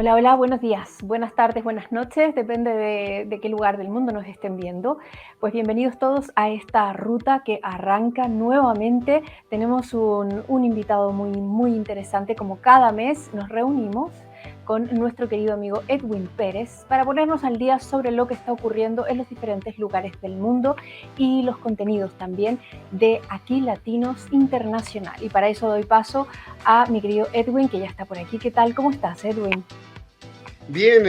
Hola, hola, buenos días, buenas tardes, buenas noches, depende de qué lugar del mundo nos estén viendo. Pues bienvenidos todos a esta ruta que arranca nuevamente. Tenemos un invitado muy interesante, como cada mes nos reunimos con nuestro querido amigo Edwin Pérez para ponernos al día sobre lo que está ocurriendo en los diferentes lugares del mundo y los contenidos también de Aquí Latinos Internacional. Y para eso doy paso a mi querido Edwin, que ya está por aquí. ¿Qué tal? ¿Cómo estás, Edwin? Bien,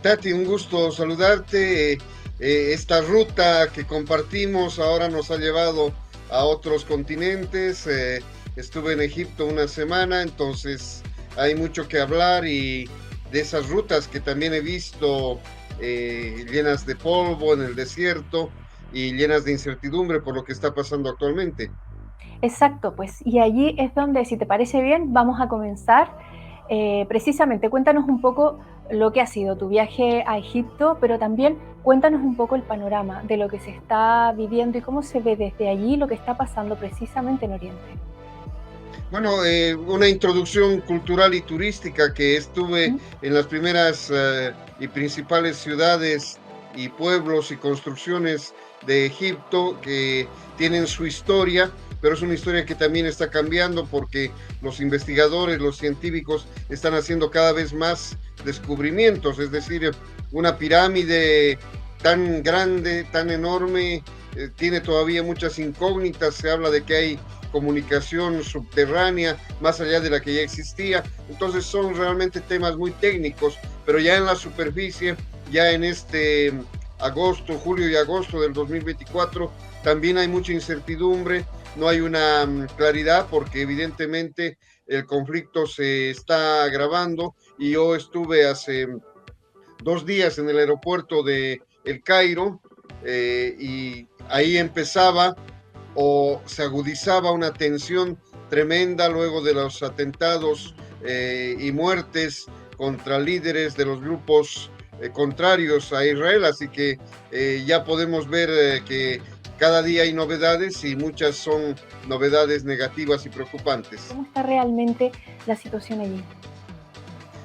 Tati, un gusto saludarte. Esta ruta que compartimos ahora nos ha llevado a otros continentes. Estuve en Egipto una semana, entonces hay mucho que hablar y de esas rutas que también he visto llenas de polvo en el desierto y llenas de incertidumbre por lo que está pasando actualmente. Exacto, pues, y allí es donde, si te parece bien, vamos a comenzar. Precisamente, cuéntanos un poco lo que ha sido tu viaje a Egipto, pero también cuéntanos un poco el panorama de lo que se está viviendo y cómo se ve desde allí lo que está pasando precisamente en Oriente. Bueno, una introducción cultural y turística que estuve ¿Mm? en las primeras y principales ciudades y pueblos y construcciones de Egipto que tienen su historia, pero es una historia que también está cambiando porque los investigadores, los científicos están haciendo cada vez más descubrimientos, es decir, una pirámide tan grande, tan enorme, tiene todavía muchas incógnitas, se habla de que hay comunicación subterránea más allá de la que ya existía. Entonces son realmente temas muy técnicos, pero ya en la superficie, ya en este agosto, julio y agosto del 2024, también hay mucha incertidumbre, no hay una claridad porque evidentemente el conflicto se está agravando y yo estuve hace 2 días en el aeropuerto de El Cairo y ahí empezaba o se agudizaba una tensión tremenda luego de los atentados y muertes contra líderes de los grupos contrarios a Israel. Así que ya podemos ver que cada día hay novedades y muchas son novedades negativas y preocupantes. ¿Cómo está realmente la situación allí?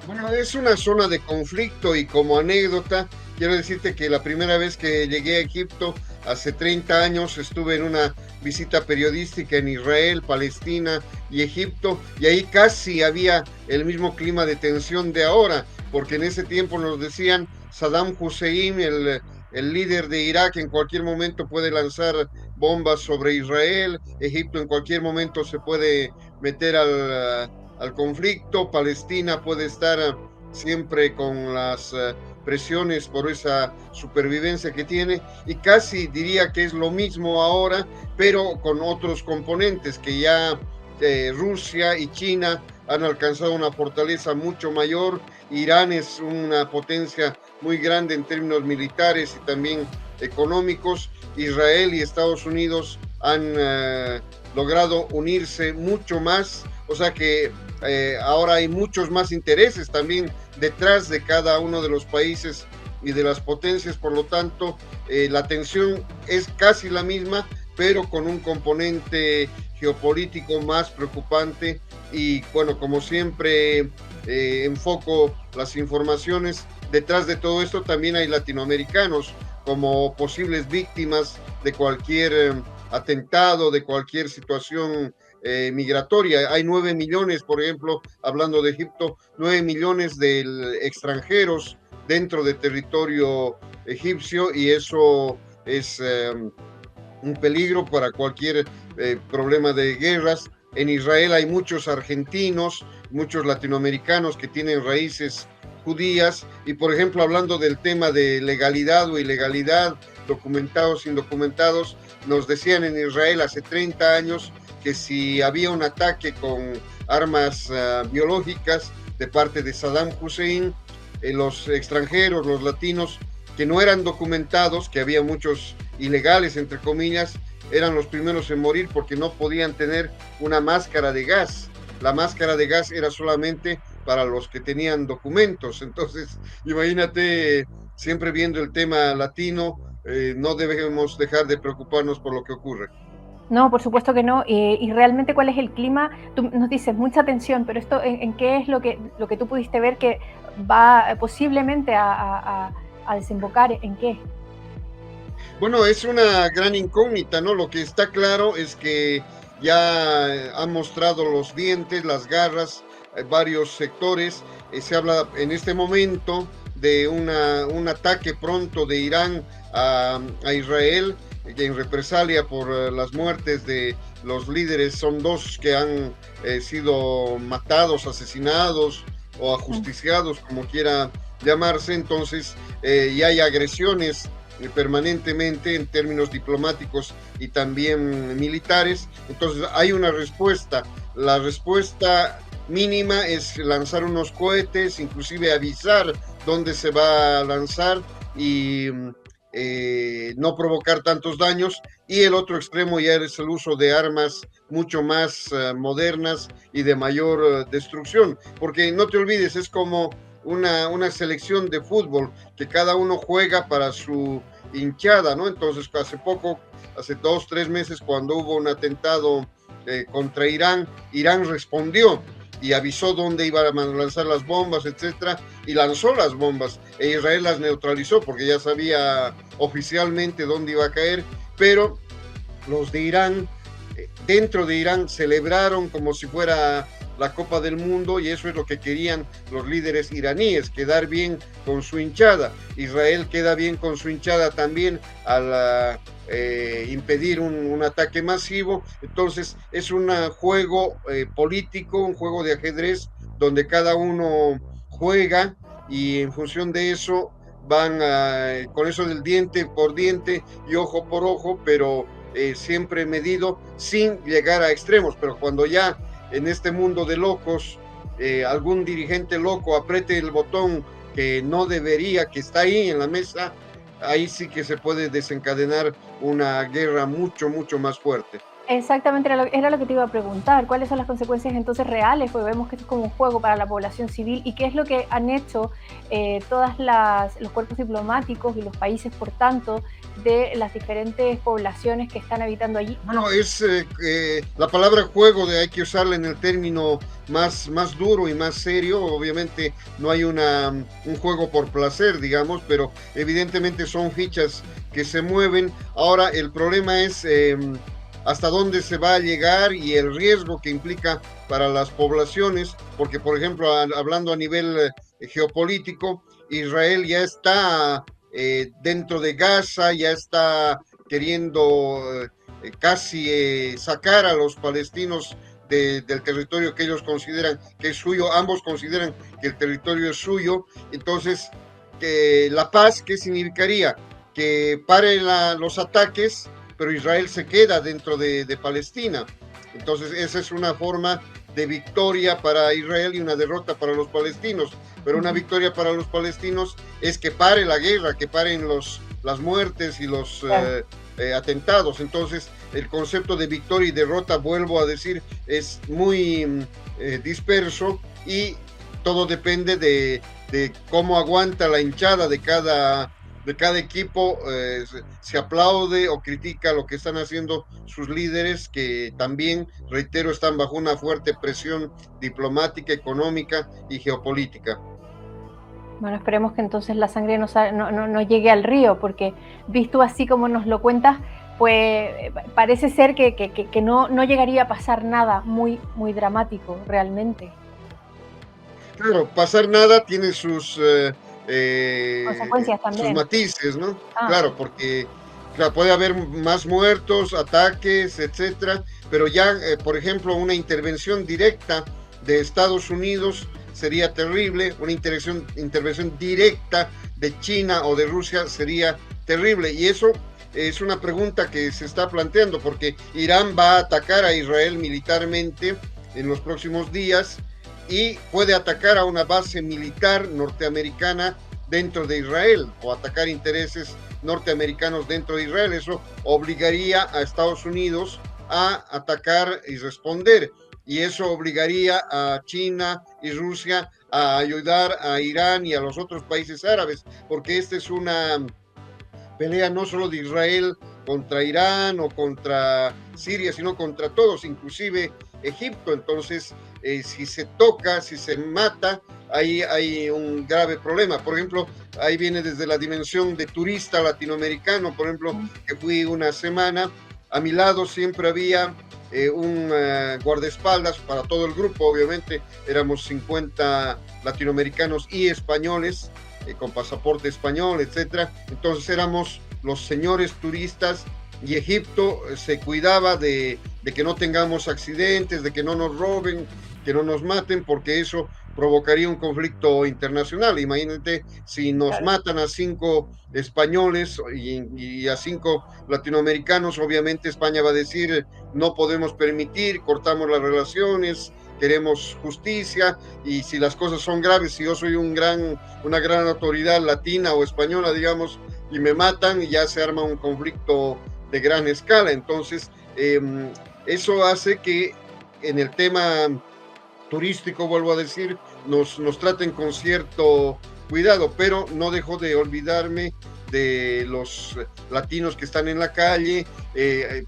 Bueno, es una zona de conflicto y como anécdota, quiero decirte que la primera vez que llegué a Egipto, hace 30 años, estuve en una visita periodística en Israel, Palestina y Egipto, y ahí casi había el mismo clima de tensión de ahora, porque en ese tiempo nos decían Saddam Hussein, el líder de Irak, en cualquier momento puede lanzar bombas sobre Israel, Egipto en cualquier momento se puede meter al conflicto. Palestina puede estar siempre con las presiones por esa supervivencia que tiene y casi diría que es lo mismo ahora, pero con otros componentes que ya Rusia y China han alcanzado una fortaleza mucho mayor. Irán es una potencia muy grande en términos militares y también económicos. Israel y Estados Unidos han logrado unirse mucho más, o sea que ahora hay muchos más intereses también detrás de cada uno de los países y de las potencias, por lo tanto, la tensión es casi la misma, pero con un componente geopolítico más preocupante y bueno, como siempre enfoco las informaciones, detrás de todo esto también hay latinoamericanos como posibles víctimas de cualquier atentado, de cualquier situación migratoria. Hay 9 millones, por ejemplo, hablando de Egipto, 9 millones de extranjeros dentro del territorio egipcio y eso es un peligro para cualquier problema de guerras. En Israel hay muchos argentinos, muchos latinoamericanos que tienen raíces judías y, por ejemplo, hablando del tema de legalidad o ilegalidad, documentados, indocumentados, nos decían en Israel hace 30 años que si había un ataque con armas biológicas de parte de Saddam Hussein, los extranjeros, los latinos que no eran documentados, que había muchos ilegales, entre comillas, eran los primeros en morir porque no podían tener una máscara de gas. La máscara de gas era solamente para los que tenían documentos. Entonces, imagínate, siempre viendo el tema latino, no debemos dejar de preocuparnos por lo que ocurre. No, por supuesto que no. Y realmente, ¿cuál es el clima? Tú nos dices mucha tensión, pero esto, ¿en qué es lo que tú pudiste ver que va posiblemente a desembocar? ¿En qué? Bueno, es una gran incógnita, ¿no? Lo que está claro es que ya han mostrado los dientes, las garras, varios sectores. Se habla en este momento de un ataque pronto de Irán a Israel en represalia por las muertes de los líderes. Son dos que han sido matados, asesinados o Mm. ajusticiados, como quiera llamarse. Entonces, y hay agresiones permanentemente en términos diplomáticos y también militares. Entonces hay una respuesta. La respuesta mínima es lanzar unos cohetes, inclusive avisar dónde se va a lanzar y no provocar tantos daños. Y el otro extremo ya es el uso de armas mucho más modernas y de mayor destrucción. Porque no te olvides, es como una selección de fútbol que cada uno juega para su hinchada, ¿no? Entonces, hace 2, 3 meses, cuando hubo un atentado contra Irán, Irán respondió y avisó dónde iba a lanzar las bombas, etcétera, y lanzó las bombas, e Israel las neutralizó porque ya sabía oficialmente dónde iba a caer, pero los de Irán, dentro de Irán, celebraron como si fuera la Copa del Mundo, y eso es lo que querían los líderes iraníes, quedar bien con su hinchada. Israel queda bien con su hinchada también al impedir un ataque masivo. Entonces es un juego político, un juego de ajedrez donde cada uno juega, y en función de eso van con eso del diente por diente y ojo por ojo, pero siempre medido sin llegar a extremos. Pero cuando ya en este mundo de locos algún dirigente loco apriete el botón que no debería, que está ahí en la mesa, ahí sí que se puede desencadenar una guerra mucho, mucho más fuerte. Exactamente, era lo que te iba a preguntar. ¿Cuáles son las consecuencias entonces reales? Porque vemos que esto es como un juego para la población civil. ¿Y qué es lo que han hecho todas los cuerpos diplomáticos y los países, por tanto, de las diferentes poblaciones que están habitando allí? Bueno, es la palabra juego hay que usarla en el término más duro y más serio. Obviamente no hay un juego por placer, digamos, pero evidentemente son fichas que se mueven. Ahora el problema es hasta dónde se va a llegar y el riesgo que implica para las poblaciones, porque por ejemplo, hablando a nivel geopolítico, Israel ya está dentro de Gaza, ya está queriendo casi sacar a los palestinos del territorio que ellos consideran que es suyo. Ambos consideran que el territorio es suyo. Entonces, la paz, ¿qué significaría? Que paren los ataques, pero Israel se queda dentro de Palestina. Entonces, esa es una forma de victoria para Israel y una derrota para los palestinos. Pero una victoria para los palestinos es que pare la guerra, que paren las muertes y los Claro. atentados. Entonces, el concepto de victoria y derrota, vuelvo a decir, es muy disperso, y todo depende de cómo aguanta la hinchada de cada equipo. Se aplaude o critica lo que están haciendo sus líderes, que también, reitero, están bajo una fuerte presión diplomática, económica y geopolítica. Bueno, esperemos que entonces la sangre no llegue al río, porque visto así como nos lo cuentas, pues parece ser que no llegaría a pasar nada muy dramático realmente. Claro, pasar nada tiene sus Consecuencias también. matices, ¿no? Ah, Claro, porque claro, puede haber más muertos, ataques, etcétera, pero ya, por ejemplo, una intervención directa de Estados Unidos sería terrible. Una intervención directa de China o de Rusia sería terrible, y eso es una pregunta que se está planteando, porque Irán va a atacar a Israel militarmente en los próximos días, y puede atacar a una base militar norteamericana dentro de Israel, o atacar intereses norteamericanos dentro de Israel. Eso obligaría a Estados Unidos a atacar y responder, y eso obligaría a China y Rusia a ayudar a Irán y a los otros países árabes, porque esta es una pelea no solo de Israel contra Irán o contra Siria, sino contra todos, inclusive Egipto. Entonces, si se toca, si se mata, ahí hay un grave problema. Por ejemplo, ahí viene desde la dimensión de turista latinoamericano. Por ejemplo, que fui una semana, a mi lado siempre había un guardaespaldas para todo el grupo. Obviamente éramos 50 latinoamericanos y españoles con pasaporte español, etcétera. Entonces éramos los señores turistas, y Egipto se cuidaba de que no tengamos accidentes, de que no nos roben, que no nos maten, porque eso provocaría un conflicto internacional. Imagínate, si nos matan a 5 españoles y a 5 latinoamericanos, obviamente España va a decir, no podemos permitir, cortamos las relaciones, queremos justicia, y si las cosas son graves, si yo soy una gran autoridad latina o española, digamos, y me matan, y ya se arma un conflicto de gran escala. Entonces, eso hace que en el tema turístico, vuelvo a decir, nos traten con cierto cuidado, pero no dejo de olvidarme de los latinos que están en la calle,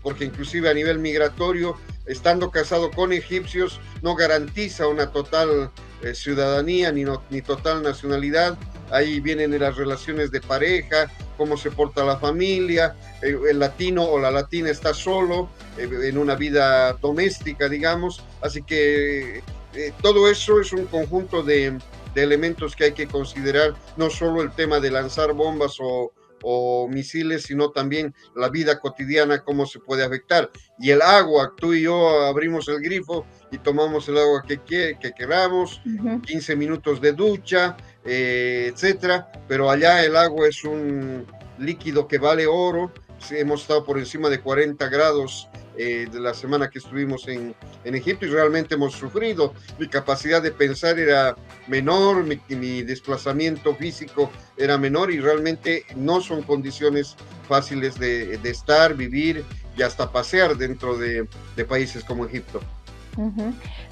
porque inclusive a nivel migratorio, estando casado con egipcios, no garantiza una total ciudadanía ni total nacionalidad. Ahí vienen las relaciones de pareja, cómo se porta la familia, el latino o la latina está solo en una vida doméstica, digamos. Así que todo eso es un conjunto de elementos que hay que considerar, no solo el tema de lanzar bombas o misiles, sino también la vida cotidiana, cómo se puede afectar. Y el agua, tú y yo abrimos el grifo y tomamos el agua que queramos, 15 minutos de ducha, etcétera, pero allá el agua es un líquido que vale oro. Hemos estado por encima de 40 grados de la semana que estuvimos en Egipto, y realmente hemos sufrido. Mi capacidad de pensar era menor, mi desplazamiento físico era menor, y realmente no son condiciones fáciles de estar, vivir y hasta pasear dentro de países como Egipto.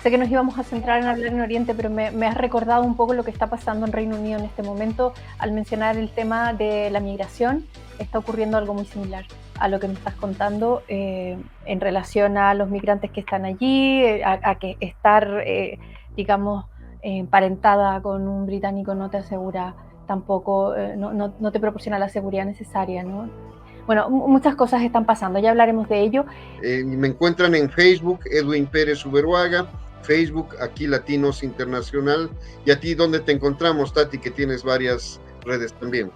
Sé que nos íbamos a centrar en hablar en Oriente, pero me has recordado un poco lo que está pasando en Reino Unido en este momento al mencionar el tema de la migración. Está ocurriendo algo muy similar a lo que me estás contando en relación a los migrantes que están allí, a que estar, digamos, emparentada con un británico no te asegura tampoco, no te proporciona la seguridad necesaria, ¿no? Bueno, muchas cosas están pasando, ya hablaremos de ello. Me encuentran en Facebook, Edwin Pérez Uberuaga, Facebook Aquí Latinos Internacional. ¿Y a ti dónde te encontramos, Tati, que tienes varias redes también?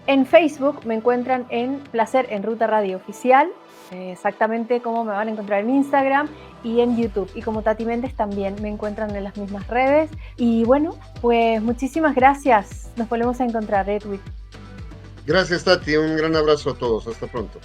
En Facebook me encuentran en Placer en Ruta Radio Oficial, exactamente como me van a encontrar en Instagram y en YouTube. Y como Tati Méndez también me encuentran en las mismas redes. Y bueno, pues muchísimas gracias. Nos volvemos a encontrar, Edwin. Gracias, Tati. Un gran abrazo a todos. Hasta pronto.